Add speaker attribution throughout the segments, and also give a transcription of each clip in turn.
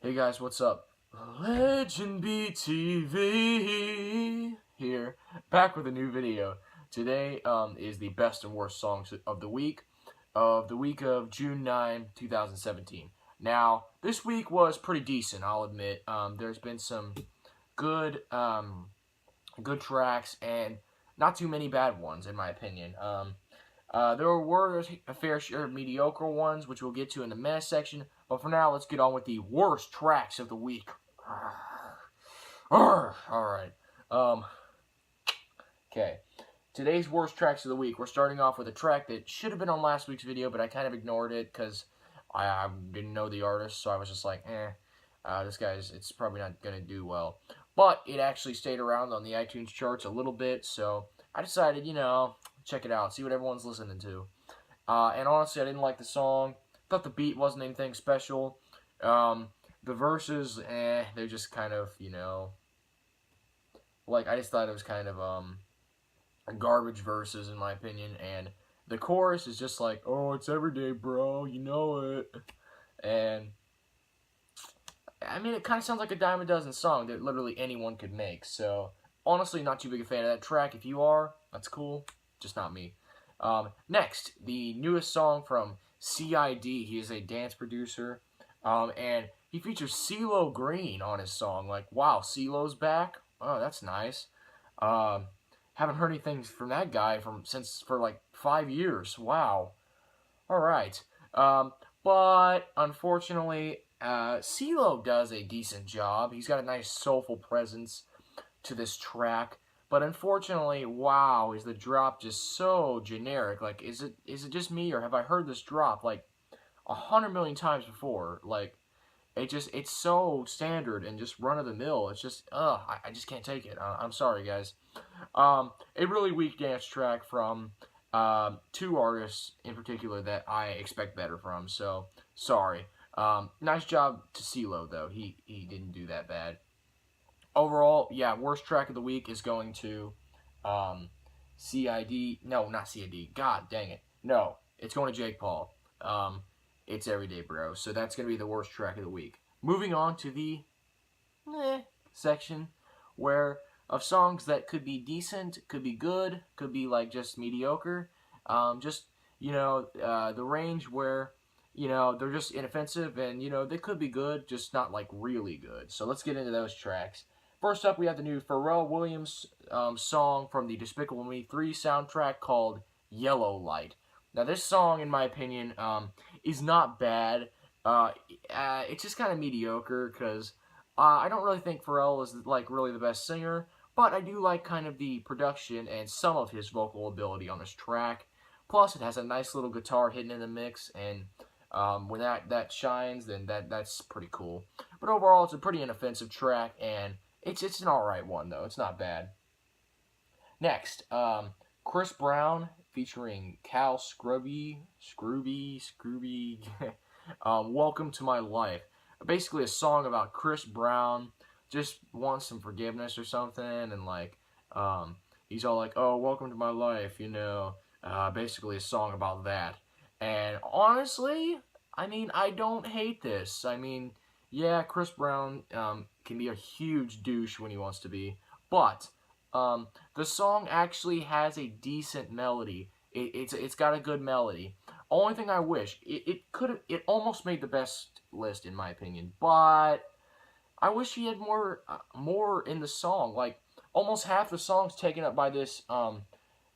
Speaker 1: Hey guys, what's up? LegendBTV here, back with a new video. Today is the best and worst songs of the week of June 9, 2017. Now, this week was pretty decent, I'll admit. There's been some good good tracks and not too many bad ones, in my opinion. There were a fair share of mediocre ones, which we'll get to in the meh section. But for now, let's get on with the worst tracks of the week. Alright. Okay. Today's worst tracks of the week. We're starting off with a track that should have been on last week's video, but I kind of ignored it because I didn't know the artist, so I was just like, this guy's, it's probably not going to do well. But it actually stayed around on the iTunes charts a little bit, so I decided, check it out, see what everyone's listening to. And honestly, I didn't like the song. Thought the beat wasn't anything special. The verses, they're just kind of, like, I just thought it was kind of, garbage verses, in my opinion. And the chorus is just like, oh, it's everyday, bro, you know it. And, I mean, it kind of sounds like a dime a dozen song that literally anyone could make. So, honestly, not too big a fan of that track. If you are, that's cool. Just not me. Next, the newest song from CID. He is a dance producer, and he features CeeLo Green on his song. Like, wow, CeeLo's back. Oh, that's nice. Haven't heard anything from that guy for like 5 years. Wow. All right. But unfortunately, CeeLo does a decent job. He's got a nice soulful presence to this track. But unfortunately, wow, is the drop just so generic? Like, is it just me, or have I heard this drop like 100 million times before? Like, it's so standard and just run of the mill. It's just, I just can't take it. I'm sorry, guys. A really weak dance track from two artists in particular that I expect better from. So sorry. Nice job to CeeLo though. He didn't do that bad. Overall, yeah, worst track of the week is going to CID. No, not CID. God dang it. No, it's going to Jake Paul. It's Everyday Bro. So that's going to be the worst track of the week. Moving on to the section of songs that could be decent, could be good, could be like just mediocre. The range where, they're just inoffensive and, they could be good, just not like really good. So let's get into those tracks. First up, we have the new Pharrell Williams song from the Despicable Me 3 soundtrack called Yellow Light. Now, this song, in my opinion, is not bad. It's just kind of mediocre because I don't really think Pharrell is like really the best singer, but I do like kind of the production and some of his vocal ability on this track. Plus, it has a nice little guitar hidden in the mix, and when that shines, then that's pretty cool. But overall, it's a pretty inoffensive track, and it's an alright one, though. It's not bad. Next, Chris Brown featuring Cal Scrubby, Welcome to My Life. Basically a song about Chris Brown just wants some forgiveness or something, and like, he's all like, oh, welcome to my life, basically a song about that. And honestly, I mean, I don't hate this. I mean, yeah, Chris Brown can be a huge douche when he wants to be, but the song actually has a decent melody. It's got a good melody. Only thing I wish, it almost made the best list in my opinion, but I wish he had more in the song. Like, almost half the song's taken up by this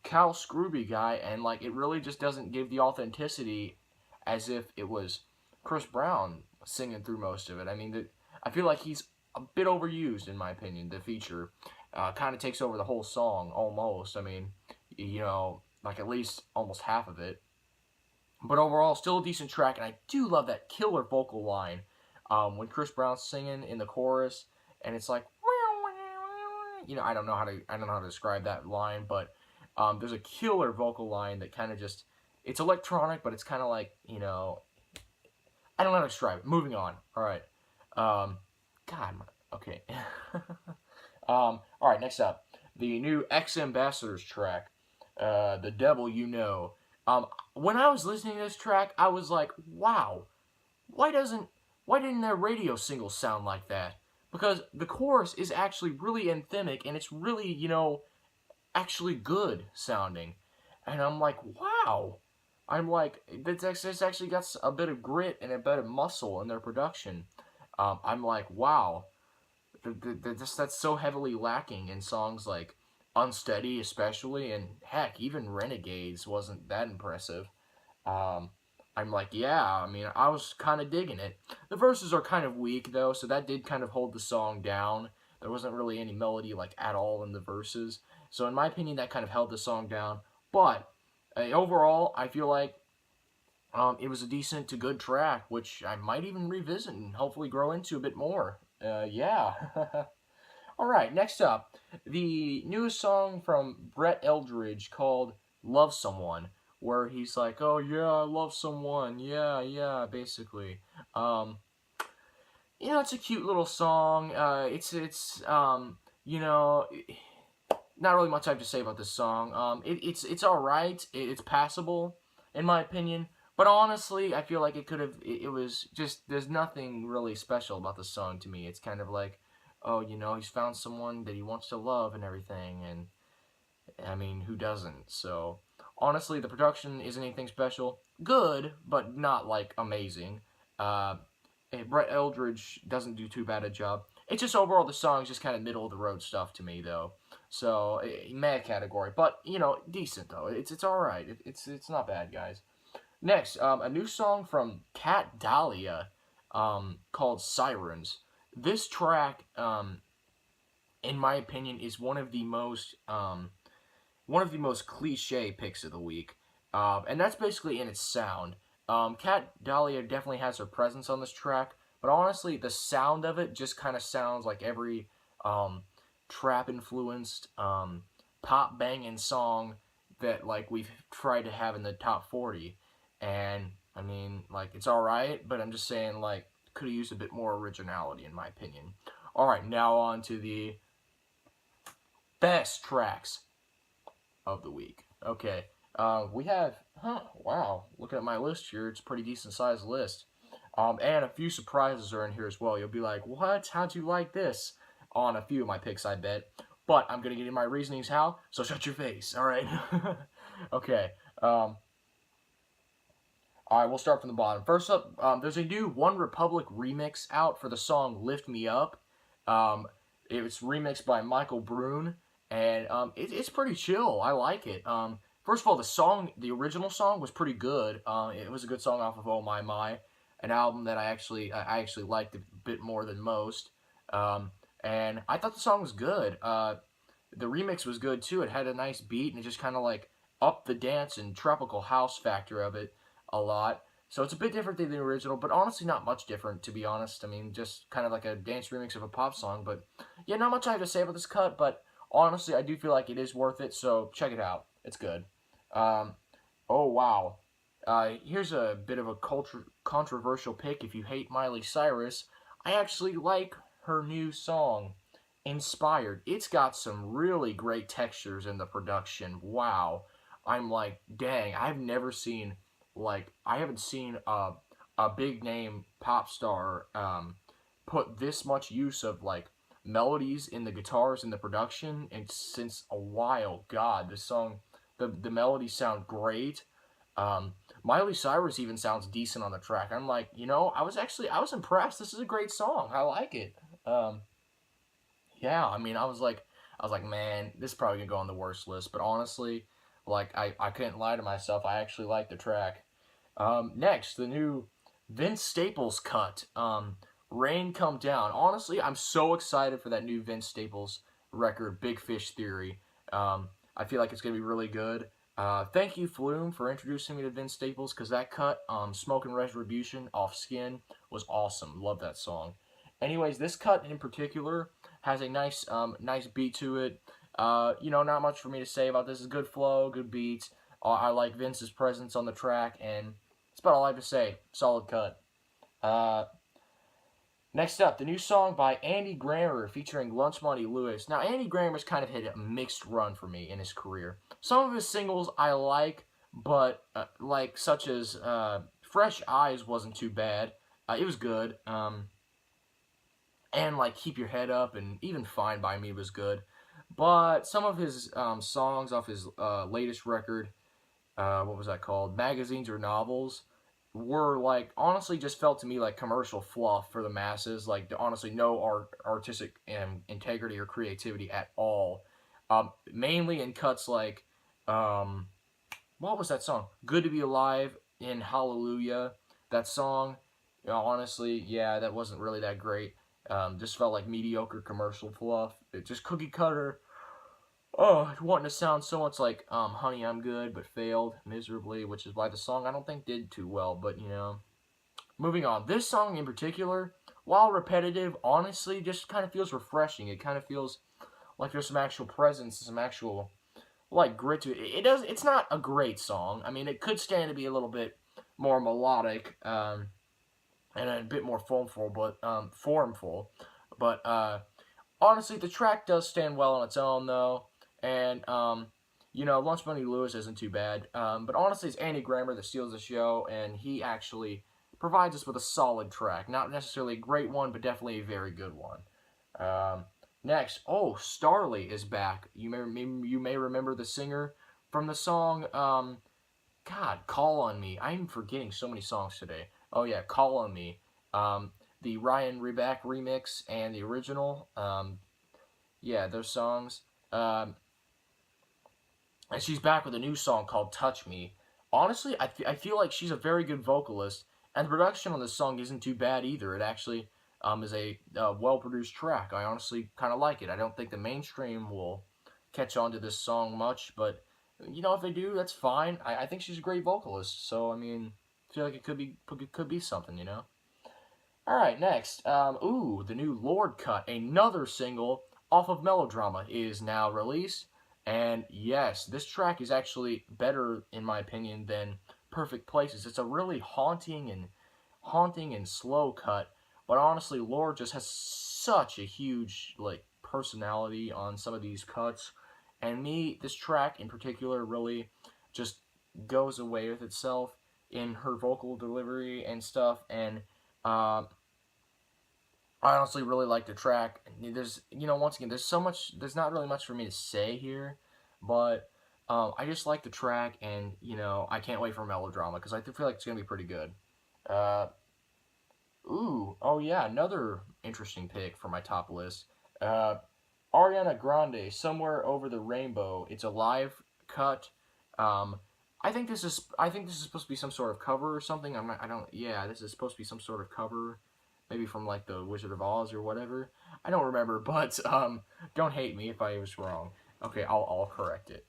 Speaker 1: Cal Scrubby guy, and like, it really just doesn't give the authenticity as if it was Chris Brown singing through most of it. I mean, I feel like he's a bit overused, in my opinion. The feature kind of takes over the whole song, almost. I mean, like at least almost half of it. But overall, still a decent track, and I do love that killer vocal line when Chris Brown's singing in the chorus, and it's like, I don't know how to describe that line, but there's a killer vocal line that kind of just, it's electronic, but it's kind of like, I don't know how to describe it. Moving on. All right. Okay. All right, next up, the new X-Ambassadors track, The Devil You Know. When I was listening to this track, I was like, wow, why doesn't why didn't their radio singles sound like that? Because the chorus is actually really anthemic, and it's really, you know, actually good sounding. And I'm like, wow. I'm like, this actually got a bit of grit and a bit of muscle in their production. I'm like, wow. That's so heavily lacking in songs like Unsteady, especially, and heck, even Renegades wasn't that impressive. Um, I'm like, yeah, I mean, I was kind of digging it. The verses are kind of weak, though, so that did kind of hold the song down. There wasn't really any melody, like, at all in the verses. So, in my opinion, that kind of held the song down. But, overall, I feel like it was a decent to good track, which I might even revisit and hopefully grow into a bit more. Yeah. Alright, next up, the newest song from Brett Eldridge called Love Someone, where he's like, oh yeah, I love someone, yeah, basically. You know, it's a cute little song, you know, not really much I have to say about this song. It's alright, it's passable, in my opinion, but honestly, I feel like it was just, there's nothing really special about the song to me. It's kind of like, oh, you know, he's found someone that he wants to love and everything, and I mean, who doesn't? So, honestly, the production isn't anything special. Good, but not, like, amazing. Brett Eldridge doesn't do too bad a job. It's just overall the song's just kind of middle of the road stuff to me, though. So, mad category, but you know, decent though. It's all right. It's not bad, guys. Next, a new song from Cat Dahlia, called Sirens. This track, in my opinion, is one of the most cliche picks of the week, and that's basically in its sound. Cat Dahlia definitely has her presence on this track, but honestly, the sound of it just kind of sounds like every trap-influenced pop banging song that like we've tried to have in the top 40. And I mean, like, it's all right, but I'm just saying, like, could have used a bit more originality in my opinion. All right, now on to the best tracks of the week. Okay, we have, wow, looking at my list here, it's a pretty decent sized list. And a few surprises are in here as well. You'll be like, what? How'd you like this? On a few of my picks, I bet. But I'm going to get into my reasonings how, so shut your face, alright? Okay, alright, we'll start from the bottom. First up, there's a new One Republic remix out for the song Lift Me Up. It was remixed by Michael Brune, and it's pretty chill. I like it. First of all, the original song was pretty good. It was a good song off of Oh My My, an album that I actually liked a bit more than most. And I thought the song was good. The remix was good too. It had a nice beat, and it just kind of like upped the dance and tropical house factor of it a lot. So it's a bit different than the original, but honestly not much different, to be honest. I mean, just kind of like a dance remix of a pop song. But yeah, not much I have to say about this cut, but honestly, I do feel like it is worth it, so check it out. It's good. Oh, wow. Here's a bit of a controversial pick. If you hate Miley Cyrus, I actually like her new song, Inspired. It's got some really great textures in the production. Wow. I'm like, dang, I haven't seen a big name pop star put this much use of like melodies in the guitars in the production and since a while. God, this song, the melodies sound great. Miley Cyrus even sounds decent on the track. I'm like, you know, I was impressed. This is a great song. I like it. Yeah, I mean, I was like, man, this is probably gonna go on the worst list. But honestly, like, I couldn't lie to myself. I actually like the track. Next, the new Vince Staples cut, Rain Come Down. Honestly, I'm so excited for that new Vince Staples record, Big Fish Theory. I feel like it's going to be really good. Thank you, Flume, for introducing me to Vince Staples, because that cut, Smoke and Retribution, Off Skin, was awesome. Love that song. Anyways, this cut in particular has a nice beat to it. You know, not much for me to say about this. It's good flow, good beats. I like Vince's presence on the track, and that's about all I have to say. Solid cut. Next up, the new song by Andy Grammer featuring Lunchmoney Lewis. Now, Andy Grammer's kind of hit a mixed run for me in his career. Some of his singles I like, but like such as Fresh Eyes wasn't too bad. It was good. And like Keep Your Head Up and even Fine by Me was good. But some of his songs off his latest record, what was that called? Magazines or Novels, were like honestly just felt to me like commercial fluff for the masses. Like honestly, no artistic integrity or creativity at all. Mainly in cuts like, what was that song? Good to Be Alive in Hallelujah. That song, honestly, yeah, that wasn't really that great. Just felt like mediocre commercial fluff. It just cookie cutter. Oh, wanting to sound so much like Honey, I'm Good, but failed miserably, which is why the song I don't think did too well, but you know. Moving on. This song in particular, while repetitive, honestly just kind of feels refreshing. It kind of feels like there's some actual presence, some actual like grit to it. It's not a great song. I mean, it could stand to be a little bit more melodic, and a bit more formful, but honestly, the track does stand well on its own, though, and, you know, Lunchmoney Lewis isn't too bad, but honestly, it's Andy Grammer that steals the show, and he actually provides us with a solid track. Not necessarily a great one, but definitely a very good one. Next, Starley is back. You may remember the singer from the song, God, Call on Me. I'm forgetting so many songs today. Oh, yeah, Call on Me. The Ryan Reback remix and the original. Yeah, those songs. And she's back with a new song called Touch Me. Honestly, I feel like she's a very good vocalist, and the production on this song isn't too bad either. It actually is a well-produced track. I honestly kind of like it. I don't think the mainstream will catch on to this song much, but, you know, if they do, that's fine. I think she's a great vocalist, so, I mean, I feel like it could be something, you know? Alright, next. The new Lorde cut, another single off of Melodrama, is now released. And yes, this track is actually better, in my opinion, than Perfect Places. It's a really haunting and slow cut. But honestly, Lorde just has such a huge like personality on some of these cuts. And this track in particular really just goes away with itself in her vocal delivery and stuff. And I honestly really like the track. There's, once again, there's not really much for me to say here, but I just like the track, and, I can't wait for Melodrama, because I feel like it's going to be pretty good. Another interesting pick for my top list. Ariana Grande, Somewhere Over the Rainbow. It's a live cut. I think this is supposed to be some sort of cover or something. This is supposed to be some sort of cover, maybe from like the Wizard of Oz or whatever. I don't remember, but don't hate me if I was wrong. Okay, I'll correct it.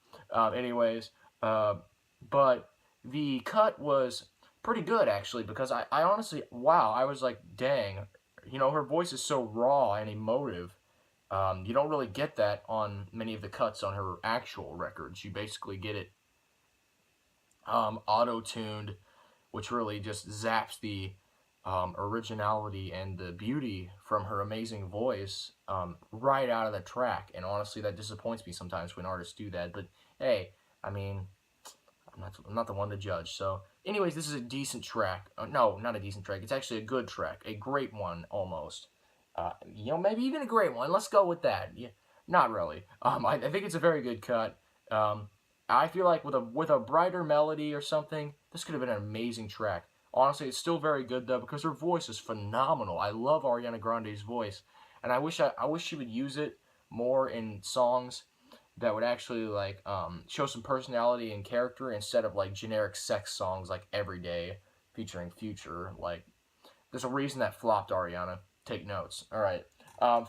Speaker 1: But the cut was pretty good actually, because I honestly, wow, I was like, dang, her voice is so raw and emotive. You don't really get that on many of the cuts on her actual records. You basically get it auto-tuned, which really just zaps the originality and the beauty from her amazing voice right out of the track. And honestly, that disappoints me sometimes when artists do that. But hey, I mean, I'm not the one to judge. So anyways, this is a decent track. No, not a decent track. It's actually a good track. A great one, almost. Maybe even a great one. Let's go with that. Yeah, not really. I think it's a very good cut. I feel like with a brighter melody or something, this could have been an amazing track. Honestly, it's still very good though, because her voice is phenomenal. I love Ariana Grande's voice, and I wish she would use it more in songs that would actually like show some personality and character, instead of like generic sex songs like Everyday featuring Future. Like, there's a reason that flopped, Ariana. Take notes. All right.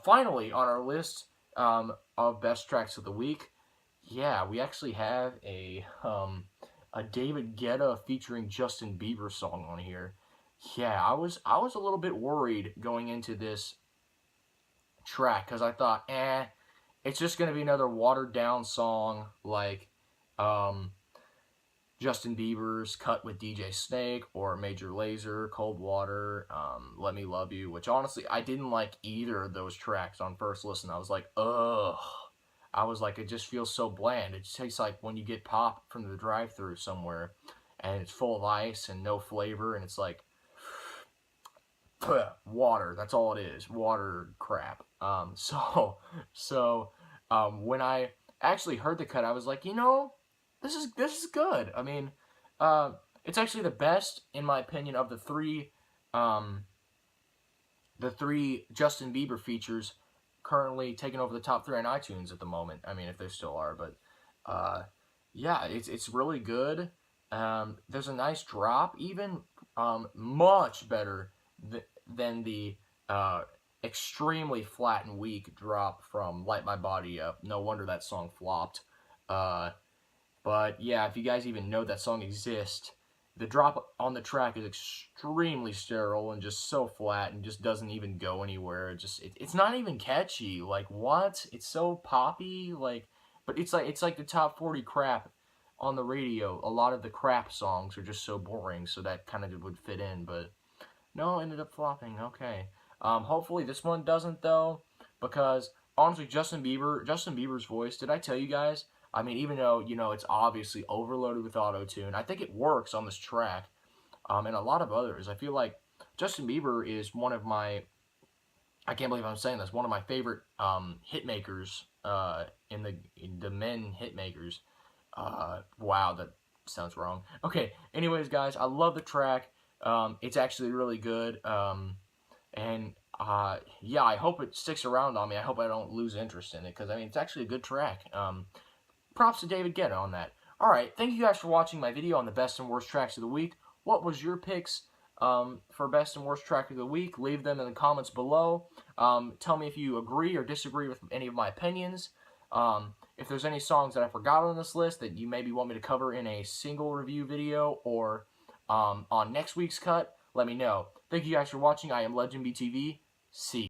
Speaker 1: Finally, on our list of best tracks of the week, yeah, we actually have a David Guetta featuring Justin Bieber song on here. Yeah, I was a little bit worried going into this track, because I thought, it's just gonna be another watered down song like Justin Bieber's cut with DJ Snake, or Major Lazer, Cold Water, Let Me Love You, which honestly I didn't like either of those tracks on first listen. I was like, ugh. I was like, it just feels so bland. It tastes like when you get pop from the drive-thru somewhere, and it's full of ice and no flavor, and it's like, water. That's all it is. Water crap. When I actually heard the cut, I was like, this is good. I mean, it's actually the best in my opinion of um, the three Justin Bieber features currently taking over the top 3 on iTunes at the moment. I mean, if they still are, but yeah, it's really good. There's a nice drop, even much better than the extremely flat and weak drop from Light My Body Up. No wonder that song flopped. But yeah, if you guys even know that song exists, the drop on the track is extremely sterile and just so flat and just doesn't even go anywhere. It's not even catchy. Like, what? It's so poppy. Like, but it's like the top 40 crap on the radio. A lot of the crap songs are just so boring, so that kind of would fit in. But no, it ended up flopping. Okay. Hopefully this one doesn't though, because honestly, Justin Bieber's voice. Did I tell you guys? I mean, even though it's obviously overloaded with auto-tune, I think it works on this track, and a lot of others. I feel like Justin Bieber is one of my. I can't believe I'm saying this. One of my favorite hit makers in the men hit makers. Wow, that sounds wrong. Okay. Anyways, guys, I love the track. It's actually really good. And yeah, I hope it sticks around on me. I hope I don't lose interest in it, because I mean, it's actually a good track. Props to David Guetta on that. Alright, thank you guys for watching my video on the best and worst tracks of the week. What was your picks for best and worst track of the week? Leave them in the comments below. Tell me if you agree or disagree with any of my opinions. If there's any songs that I forgot on this list that you maybe want me to cover in a single review video or on next week's cut, let me know. Thank you guys for watching. I am LegendBTV. See you.